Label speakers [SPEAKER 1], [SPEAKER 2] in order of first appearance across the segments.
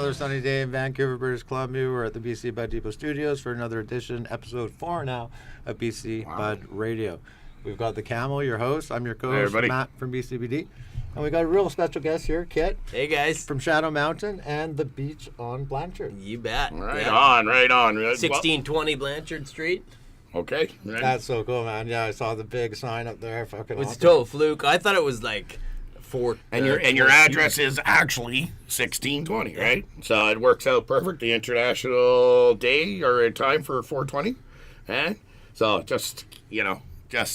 [SPEAKER 1] Another sunny day in Vancouver, British Columbia. We're at the BC Bud Depot Studios for another edition, episode 4 now, of BC Bud Radio. We've got the Camel, your host. I'm your co-host, Matt from BCBD. And we got a real special guest here, Kit.
[SPEAKER 2] Hey, guys.
[SPEAKER 1] From Shadow Mountain and the Beach on Blanshard.
[SPEAKER 2] You bet.
[SPEAKER 3] Right on.
[SPEAKER 2] 1620 Blanshard Street.
[SPEAKER 3] Okay.
[SPEAKER 1] Right. That's so cool, man. Yeah, I saw the big sign up there. Fucking
[SPEAKER 2] It was
[SPEAKER 1] awesome.
[SPEAKER 2] a total fluke. I thought it was like 4.
[SPEAKER 3] And your address is actually 1620, right? So it works out perfect. The international day or time for 420. So just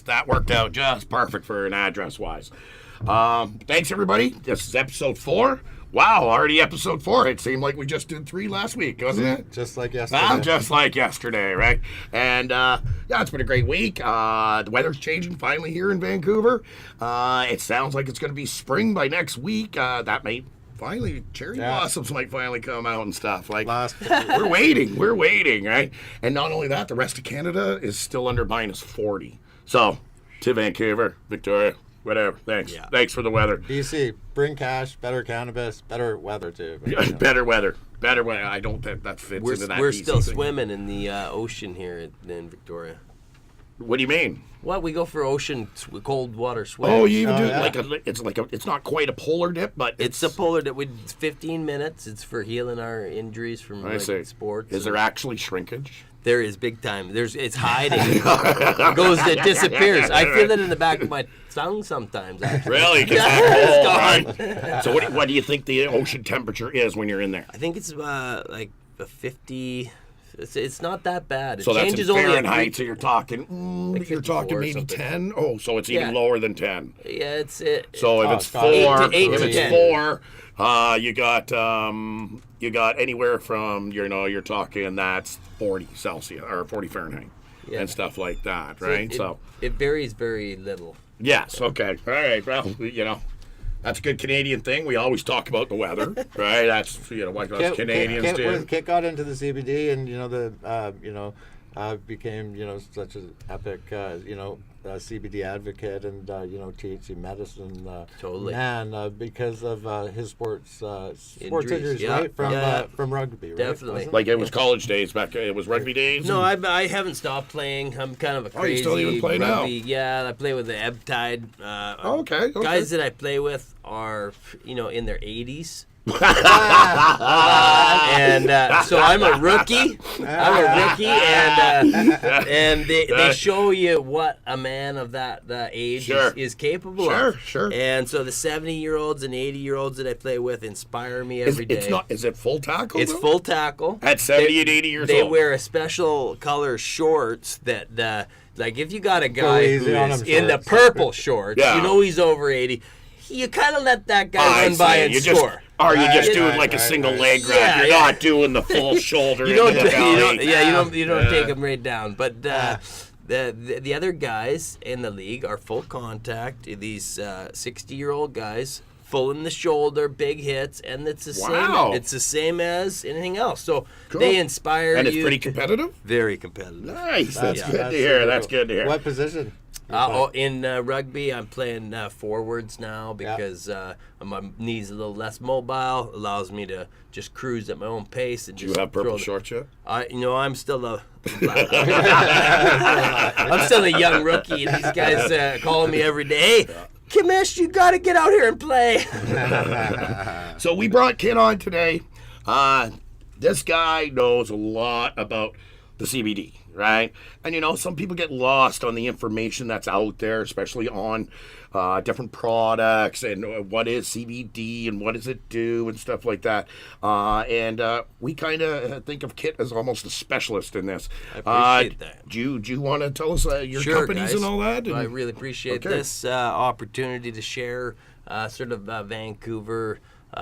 [SPEAKER 3] that worked out just perfect for an address-wise. Thanks, everybody. This is episode 4. Wow, already episode 4. It seemed like we just did 3 last week, wasn't it?
[SPEAKER 1] Just like yesterday.
[SPEAKER 3] Just like yesterday, right? And, it's been a great week. The weather's changing finally here in Vancouver. It sounds like it's going to be spring by next week. That may finally, cherry blossoms might finally come out and stuff. Like, we're waiting, right? And not only that, the rest of Canada is still under minus 40. So, to Vancouver, Victoria, whatever. Thanks.
[SPEAKER 2] Yeah.
[SPEAKER 3] Thanks for the weather.
[SPEAKER 1] BC, bring cash, better cannabis, better weather too.
[SPEAKER 3] Better weather. I don't think that fits into that.
[SPEAKER 2] We're
[SPEAKER 3] BC
[SPEAKER 2] still
[SPEAKER 3] thing.
[SPEAKER 2] swimming in the ocean here in Victoria.
[SPEAKER 3] What do you mean?
[SPEAKER 2] What? We go for ocean cold water swim.
[SPEAKER 3] Oh, you even do
[SPEAKER 1] yeah.
[SPEAKER 3] it's not quite a polar dip, but
[SPEAKER 2] It's a polar dip. It's 15 minutes. It's for healing our injuries from sports.
[SPEAKER 3] Is there actually shrinkage?
[SPEAKER 2] There is big time. It's hiding. It disappears. I feel it in the back of my tongue sometimes. Actually.
[SPEAKER 3] Really?
[SPEAKER 2] It's gone.
[SPEAKER 3] Right. So what do you think the ocean temperature is when you're in there?
[SPEAKER 2] I think it's like a 50. It's not that bad. It
[SPEAKER 3] So that's
[SPEAKER 2] changes
[SPEAKER 3] in
[SPEAKER 2] only
[SPEAKER 3] Fahrenheit. So you're talking
[SPEAKER 2] like
[SPEAKER 3] you're talking
[SPEAKER 2] 54 or
[SPEAKER 3] maybe
[SPEAKER 2] something.
[SPEAKER 3] 10. Oh, so it's even
[SPEAKER 2] Yeah.
[SPEAKER 3] lower than 10.
[SPEAKER 2] Yeah, it's
[SPEAKER 3] So if it's 4,
[SPEAKER 2] eight to
[SPEAKER 3] if it's
[SPEAKER 2] 10.
[SPEAKER 3] 4, you got anywhere from you're talking that's 40 Celsius or 40 Fahrenheit and stuff like that, right?
[SPEAKER 2] So it varies very little.
[SPEAKER 3] Yes. Okay. All right. Well, that's a good Canadian thing. We always talk about the weather, right? That's what us Canadians do.
[SPEAKER 1] Kit got into the CBD, and became such an epic CBD advocate and THC medicine man because of his sports injuries, right? From rugby, right?
[SPEAKER 2] Definitely.
[SPEAKER 3] Like it was college days back. It was rugby days.
[SPEAKER 2] No, I haven't stopped playing. I'm kind of a crazy
[SPEAKER 3] you still even play
[SPEAKER 2] rugby.
[SPEAKER 3] now?
[SPEAKER 2] Yeah, I play with the Ebb Tide.
[SPEAKER 3] Okay.
[SPEAKER 2] Guys that I play with are in their 80s. So I'm a rookie. And they show you what a man of that age is capable of.
[SPEAKER 3] Sure.
[SPEAKER 2] And so the 70-year-olds and 80-year-olds that I play with inspire me every day.
[SPEAKER 3] Is it full tackle?
[SPEAKER 2] It's full tackle.
[SPEAKER 3] At 70 and 80 years
[SPEAKER 2] They
[SPEAKER 3] old.
[SPEAKER 2] wear a special color shorts that like if you got a guy who is in the purple shorts, he's over 80. You kind of let that guy run by and score.
[SPEAKER 3] Or you're just doing like a single leg grab. You're not doing the full shoulder.
[SPEAKER 2] You don't take him right down. But the other guys in the league are full contact. These 60-year-old guys, full in the shoulder, big hits, and it's the same. It's the same as anything else. So they inspire you.
[SPEAKER 3] And it's pretty competitive.
[SPEAKER 2] Very competitive.
[SPEAKER 3] Nice. That's good to hear. That's good to hear.
[SPEAKER 1] What position?
[SPEAKER 2] In rugby, I'm playing forwards now because my knee's a little less mobile. Allows me to just cruise at my own pace. And
[SPEAKER 3] Do you have purple shorts yet?
[SPEAKER 2] I'm still a young rookie, and these guys calling me every day. Hey, Kimish, you got to get out here and play.
[SPEAKER 3] So we brought Kit on today. This guy knows a lot about the CBD. Right? And, some people get lost on the information that's out there, especially on different products and what is CBD and what does it do and stuff like that. And we kind of think of Kit as almost a specialist in this.
[SPEAKER 2] I appreciate that.
[SPEAKER 3] Do you want to tell us your companies
[SPEAKER 2] guys.
[SPEAKER 3] And all that?
[SPEAKER 2] I really appreciate this opportunity to share sort of Vancouver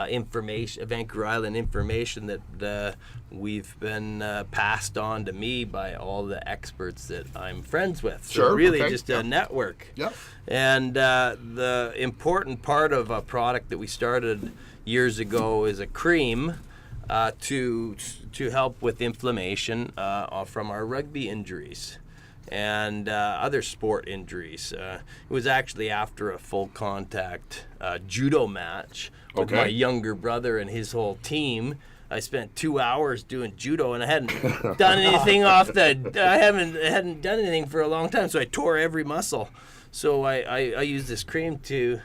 [SPEAKER 2] information, Vancouver Island information that we've been passed on to me by all the experts that I'm friends with. So just a network.
[SPEAKER 3] Yep.
[SPEAKER 2] And the important part of a product that we started years ago is a cream to help with inflammation from our rugby injuries and other sport injuries. It was actually after a full contact judo match with my younger brother and his whole team. I spent 2 hours doing judo, and I hadn't done anything I hadn't done anything for a long time, so I tore every muscle. So I used this cream to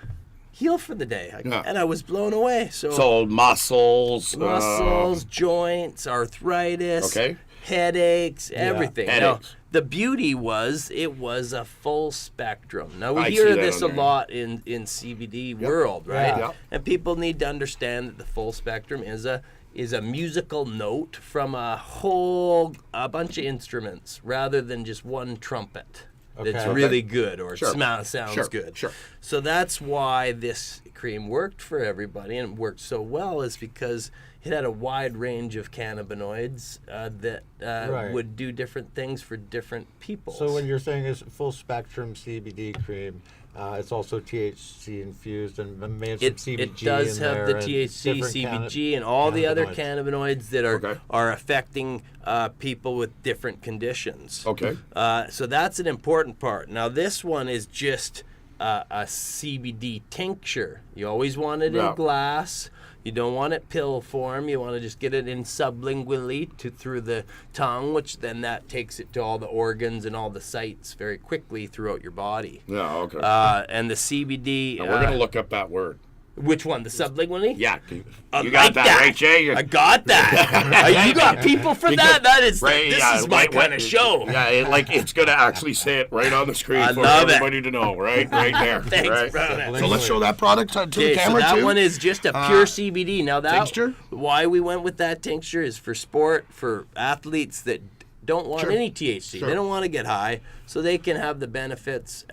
[SPEAKER 2] heal for the day, and I was blown away.
[SPEAKER 3] So muscles,
[SPEAKER 2] joints, arthritis, headaches, everything. Now, the beauty was it was a full spectrum. Now we hear this a lot in CBD world, right?
[SPEAKER 3] Yep.
[SPEAKER 2] And people need to understand that the full spectrum is a musical note from a bunch of instruments rather than just one trumpet. That's really good or sounds good.
[SPEAKER 3] Sure.
[SPEAKER 2] So that's why this cream worked for everybody, and it worked so well is because it had a wide range of cannabinoids that would do different things for different people.
[SPEAKER 1] So when you're saying it's full spectrum CBD cream, it's also THC infused and made some CBG.
[SPEAKER 2] It does have the THC, CBG, and all the other cannabinoids that are affecting people with different conditions.
[SPEAKER 3] Okay.
[SPEAKER 2] So that's an important part. Now this one is just a CBD tincture. You always want it in glass. You don't want it pill form. You want to just get it in sublingually through the tongue, which then that takes it to all the organs and all the sites very quickly throughout your body.
[SPEAKER 3] Yeah, okay.
[SPEAKER 2] And the CBD...
[SPEAKER 3] Now we're going to look up that word.
[SPEAKER 2] Which one? The sublingually?
[SPEAKER 3] Yeah. You got that, right, Jay?
[SPEAKER 2] I got that. You got people for that? This is my kind of show.
[SPEAKER 3] Yeah, it's going to actually say it right on the screen for everybody to know, right? Right there.
[SPEAKER 2] Thanks, brother.
[SPEAKER 3] So let's show that product to the camera,
[SPEAKER 2] so that
[SPEAKER 3] too.
[SPEAKER 2] one is just a pure CBD. Now,
[SPEAKER 3] tincture?
[SPEAKER 2] Why we went with that tincture is for sport, for athletes that don't want any THC. They don't want to get high, so they can have the benefits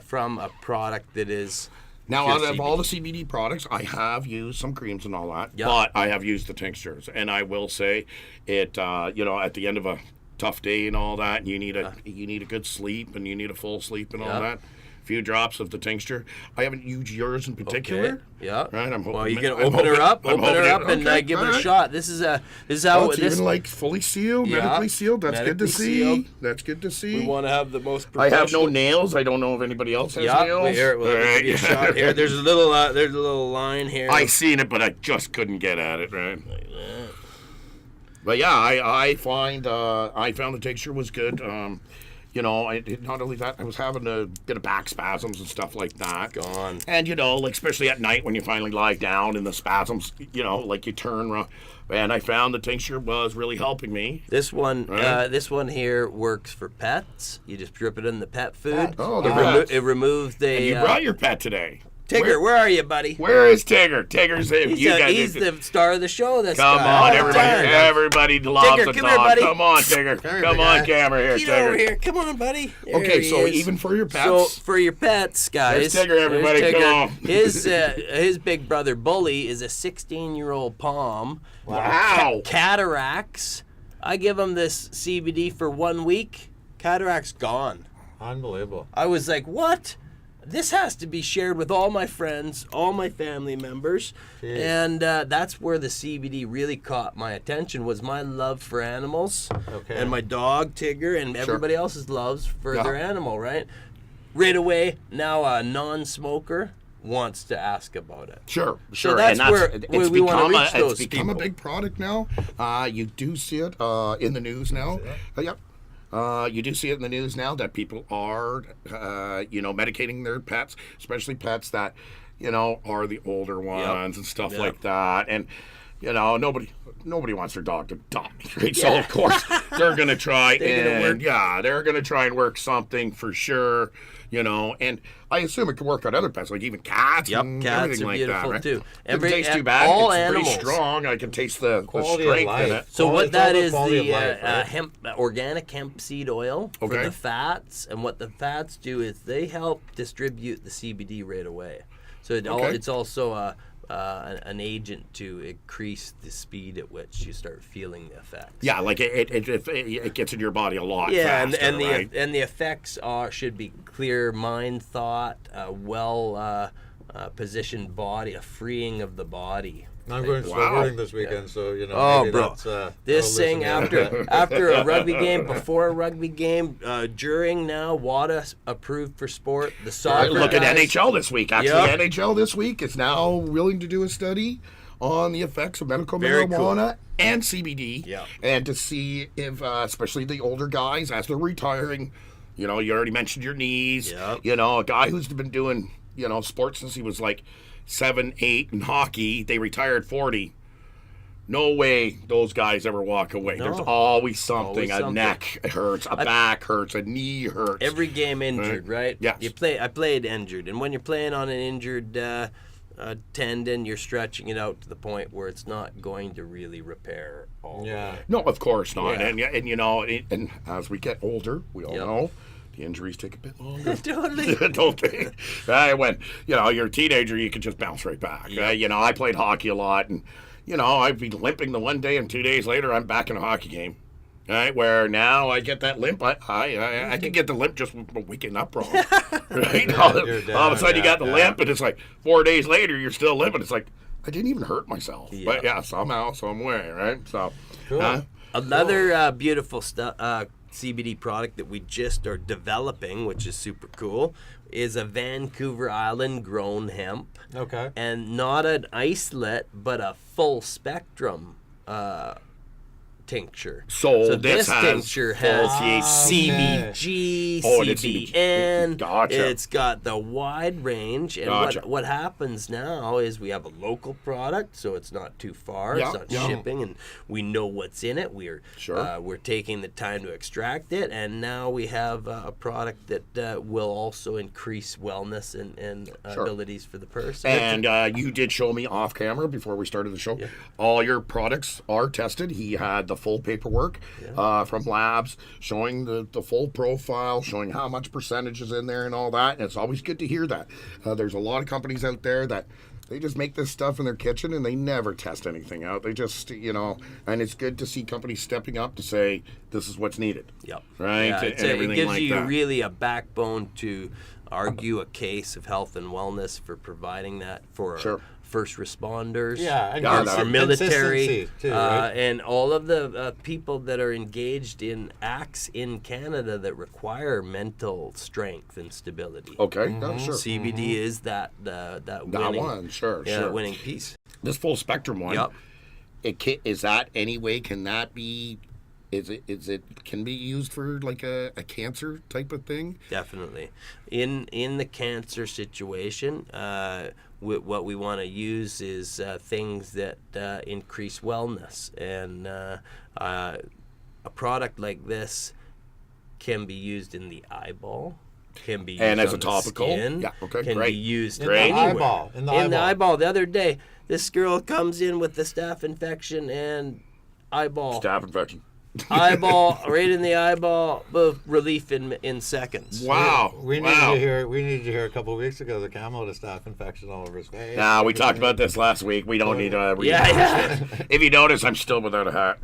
[SPEAKER 2] from a product that is...
[SPEAKER 3] Now, out of all the CBD products, I have used some creams and all that, but I have used the tinctures, and I will say it. At the end of a tough day and all that, you need a good sleep, and you need a full sleep and all that. Few drops of the tincture. I haven't used yours in particular.
[SPEAKER 2] Okay. Yeah.
[SPEAKER 3] Right. I'm hoping.
[SPEAKER 2] Well, you can open her up, and give her a shot. This is how
[SPEAKER 3] it's even like fully sealed, medically sealed. That's good to see. That's good to see.
[SPEAKER 2] We want to have the most.
[SPEAKER 3] I have no nails. I don't know if anybody else has nails.
[SPEAKER 2] Here, we'll give you a shot here. There's a little line here.
[SPEAKER 3] I seen it, but I just couldn't get at it. Right. Like that. But yeah, I found the tincture was good. Not only that, I was having a bit of back spasms and stuff like that.
[SPEAKER 2] Gone.
[SPEAKER 3] And, especially at night when you finally lie down and the spasms, you turn around. And I found the tincture was really helping me.
[SPEAKER 2] This one here works for pets. You just drip it in the pet food. It removes the...
[SPEAKER 3] And you brought your pet today.
[SPEAKER 2] Tigger, where are you, buddy?
[SPEAKER 3] Where is Tigger? Tigger's
[SPEAKER 2] he's the star of the show.
[SPEAKER 3] Come on, everybody loves a dog. Come on, Tigger. Come on, camera here,
[SPEAKER 2] Get
[SPEAKER 3] Tigger.
[SPEAKER 2] over here. Come on, buddy.
[SPEAKER 3] Okay, so even for your pets.
[SPEAKER 2] So for your pets, guys.
[SPEAKER 3] There's Tigger, everybody.
[SPEAKER 2] Tigger.
[SPEAKER 3] Come on.
[SPEAKER 2] His big brother Bully is a 16-year-old Pom.
[SPEAKER 3] Wow.
[SPEAKER 2] Cataracts. I give him this CBD for 1 week. Cataracts gone.
[SPEAKER 1] Unbelievable.
[SPEAKER 2] I was like, what? This has to be shared with all my friends, all my family members. Jeez. And that's where the CBD really caught my attention, was my love for animals and my dog, Tigger, and everybody else's loves for their animal, right? Right away, now a non-smoker wants to ask about it.
[SPEAKER 3] Sure.
[SPEAKER 2] So that's where we want to reach those
[SPEAKER 3] It's become
[SPEAKER 2] people.
[SPEAKER 3] A big product now. You do see it in the news now. Yep. You do see it in the news now that people are, medicating their pets, especially pets that, are the older ones and stuff like that. And, nobody wants their dog to die, right? So, of course, they're going to try they're going to try and work something for sure, and I assume it can work on other pets, like even cats and everything like that.
[SPEAKER 2] Cats are beautiful, too.
[SPEAKER 3] It tastes too bad.
[SPEAKER 2] All
[SPEAKER 3] it's
[SPEAKER 2] animals.
[SPEAKER 3] pretty strong. I can taste the strength in it.
[SPEAKER 2] So what that is, the organic hemp seed oil for the fats, and what the fats do is they help distribute the CBD right away. So it's also an agent to increase the speed at which you start feeling the effects.
[SPEAKER 3] Yeah, like it gets in your body a lot faster,
[SPEAKER 2] and the effects should be clear mind, thought, well positioned body, a freeing of the body.
[SPEAKER 1] I'm going snowboarding this weekend, so
[SPEAKER 2] bro, this thing after a rugby game, before a rugby game, during now, WADA approved for sport. The soccer
[SPEAKER 3] look
[SPEAKER 2] guys,
[SPEAKER 3] at NHL this week. Actually, NHL this week is now willing to do a study on the effects of medical
[SPEAKER 2] Very
[SPEAKER 3] marijuana and CBD,
[SPEAKER 2] Yeah.
[SPEAKER 3] and to see if, especially the older guys, as they're retiring, you already mentioned your knees.
[SPEAKER 2] Yep.
[SPEAKER 3] A guy who's been doing, sports since he was like 7, 8 in hockey, they retired 40. No way those guys ever walk away.
[SPEAKER 2] No.
[SPEAKER 3] There's always something.
[SPEAKER 2] Always
[SPEAKER 3] A
[SPEAKER 2] something.
[SPEAKER 3] neck hurts, a back hurts, a knee hurts.
[SPEAKER 2] Every game injured, right?
[SPEAKER 3] Yes.
[SPEAKER 2] I played injured, and when you're playing on an injured tendon, you're stretching it out to the point where it's not going to really repair all the way.
[SPEAKER 3] No, of course not.
[SPEAKER 2] Yeah.
[SPEAKER 3] And as we get older, we all
[SPEAKER 2] Yep.
[SPEAKER 3] know the injuries take a bit longer.
[SPEAKER 2] Totally.
[SPEAKER 3] Don't they? When you're a teenager, you can just bounce right back.
[SPEAKER 2] Yep.
[SPEAKER 3] I played hockey a lot, and I'd be limping the one day, and 2 days later, I'm back in a hockey game. Right, where now I get that limp. I can get the limp just waking up wrong. Right, all of a sudden you got the limp, and it's like 4 days later you're still limping. It's like I didn't even hurt myself, but somehow, some way, right? So,
[SPEAKER 1] Cool.
[SPEAKER 2] Another beautiful CBD product that we just are developing, which is super cool, is a Vancouver Island grown hemp.
[SPEAKER 1] Okay.
[SPEAKER 2] And not an isolate, but a full spectrum tincture.
[SPEAKER 3] So this has
[SPEAKER 2] tincture
[SPEAKER 3] full
[SPEAKER 2] has
[SPEAKER 3] THC.
[SPEAKER 2] CBG,
[SPEAKER 3] Oh, it is
[SPEAKER 2] CBN.
[SPEAKER 3] Gotcha.
[SPEAKER 2] It's got the wide range. And
[SPEAKER 3] Gotcha.
[SPEAKER 2] what happens now is we have a local product, so it's not too far.
[SPEAKER 3] Yeah,
[SPEAKER 2] It's not
[SPEAKER 3] yeah.
[SPEAKER 2] shipping, and we know what's in it. We're taking the time to extract it, and now we have a product that will also increase wellness and abilities for the person.
[SPEAKER 3] And you did show me off camera before we started the show.
[SPEAKER 2] Yeah.
[SPEAKER 3] All your products are tested. He had the full paperwork from labs showing the full profile, showing how much percentage is in there and all that. And it's always good to hear that. There's a lot of companies out there that they just make this stuff in their kitchen and they never test anything out. They just, and it's good to see companies stepping up to say, this is what's needed.
[SPEAKER 2] Yep.
[SPEAKER 3] Right?
[SPEAKER 2] Yeah,
[SPEAKER 3] And everything
[SPEAKER 2] it gives
[SPEAKER 3] like
[SPEAKER 2] you
[SPEAKER 3] that.
[SPEAKER 2] really a backbone to argue a case of health and wellness for providing that for
[SPEAKER 3] Sure.
[SPEAKER 2] first responders,
[SPEAKER 1] Yeah, and
[SPEAKER 2] our military,
[SPEAKER 1] consistency, too, right?
[SPEAKER 2] and all of the people that are engaged in acts in Canada that require mental strength and stability.
[SPEAKER 3] Okay, yeah, sure.
[SPEAKER 2] CBD is that winning,
[SPEAKER 3] one, sure.
[SPEAKER 2] winning piece.
[SPEAKER 3] This full spectrum one.
[SPEAKER 2] Yep.
[SPEAKER 3] Is that any way? Can that be? Is it can be used for like a cancer type of thing?
[SPEAKER 2] Definitely. In the cancer situation, what we want to use is things that increase wellness. And a product like this can be used in the eyeball, can be used
[SPEAKER 3] And as
[SPEAKER 2] on
[SPEAKER 3] a
[SPEAKER 2] the
[SPEAKER 3] topical?
[SPEAKER 2] skin,
[SPEAKER 3] Yeah, okay,
[SPEAKER 2] can
[SPEAKER 3] great.
[SPEAKER 2] be used
[SPEAKER 1] In the
[SPEAKER 2] anywhere.
[SPEAKER 1] eyeball, in the
[SPEAKER 2] the
[SPEAKER 1] eyeball.
[SPEAKER 2] eyeball. The other day, this girl comes in with the staph infection and eyeball.
[SPEAKER 3] Staph infection.
[SPEAKER 2] Eyeball, right in the eyeball, boom, relief in seconds.
[SPEAKER 3] Wow.
[SPEAKER 1] We needed
[SPEAKER 3] wow.
[SPEAKER 1] to hear. We needed to hear a couple of weeks ago the camel had a staph infection all over his face.
[SPEAKER 3] Now we talked about this last week. We don't need to.
[SPEAKER 2] Yeah.
[SPEAKER 3] If you notice, I'm still without a hat.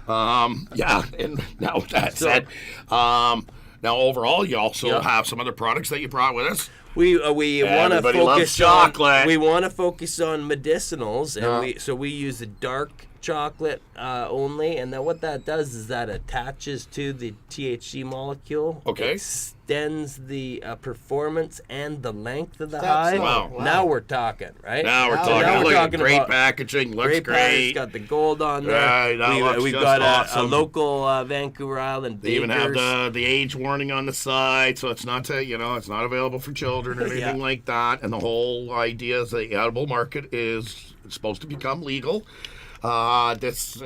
[SPEAKER 3] And now with that said, now overall, you also have some other products that you brought with us.
[SPEAKER 2] We want to
[SPEAKER 3] Everybody loves
[SPEAKER 2] focus
[SPEAKER 3] chocolate.
[SPEAKER 2] on. We want to focus on medicinals, and we use the dark chocolate only. And then what that does is that attaches to the THC molecule.
[SPEAKER 3] Okay.
[SPEAKER 2] Extends the performance and the length of the
[SPEAKER 1] That's
[SPEAKER 2] high.
[SPEAKER 1] so-
[SPEAKER 3] Wow.
[SPEAKER 2] Now we're talking, right?
[SPEAKER 3] Now we're
[SPEAKER 1] Now
[SPEAKER 3] talking.
[SPEAKER 1] we're
[SPEAKER 3] Look at
[SPEAKER 2] talking
[SPEAKER 3] great
[SPEAKER 2] about
[SPEAKER 3] packaging. Looks
[SPEAKER 2] Great pattern. It's
[SPEAKER 3] great.
[SPEAKER 2] got the gold on there.
[SPEAKER 3] Right, that looks
[SPEAKER 2] We've
[SPEAKER 3] just
[SPEAKER 2] got
[SPEAKER 3] awesome.
[SPEAKER 2] a local Vancouver Island
[SPEAKER 3] They even have
[SPEAKER 2] bakers.
[SPEAKER 3] the age warning on the side, so it's not it's not available for children or anything
[SPEAKER 2] Yeah.
[SPEAKER 3] like that. And the whole idea is the edible market is supposed to become legal this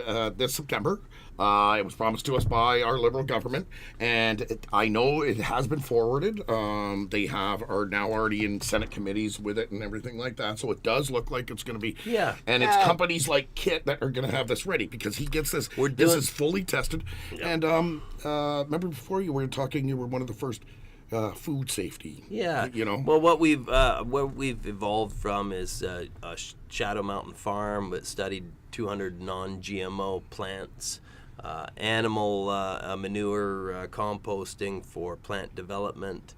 [SPEAKER 3] September. It was promised to us by our Liberal government, and I know it has been forwarded. They are now already in Senate committees with it and everything like that. So it does look like it's going to be.
[SPEAKER 2] Yeah.
[SPEAKER 3] And it's companies like Kit that are going to have this ready because he gets this. This is fully tested. And remember before you were talking, you were one of the first. Food safety.
[SPEAKER 2] Yeah.
[SPEAKER 3] You know.
[SPEAKER 2] Well, what we've evolved from is a Shadow Mountain farm that studied 200 non-GMO plants, animal manure composting for plant development,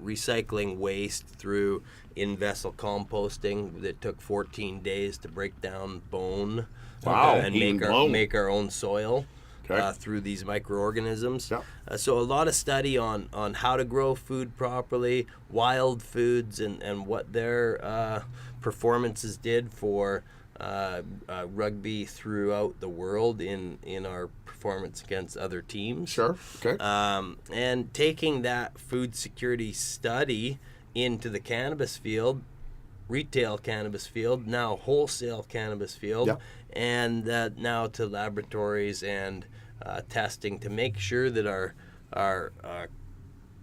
[SPEAKER 2] recycling waste through in-vessel composting that took 14 days to break down bone.
[SPEAKER 3] Wow,
[SPEAKER 2] And
[SPEAKER 3] even
[SPEAKER 2] make
[SPEAKER 3] bone.
[SPEAKER 2] make our own soil. through these microorganisms.
[SPEAKER 3] Yeah.
[SPEAKER 2] So a lot of study on how to grow food properly, wild foods, and what their performances did for rugby throughout the world in our performance against other teams.
[SPEAKER 3] Sure. Okay.
[SPEAKER 2] And taking that food security study into the cannabis field, retail cannabis field, now wholesale cannabis field,
[SPEAKER 3] Yeah.
[SPEAKER 2] and now to laboratories and testing to make sure that our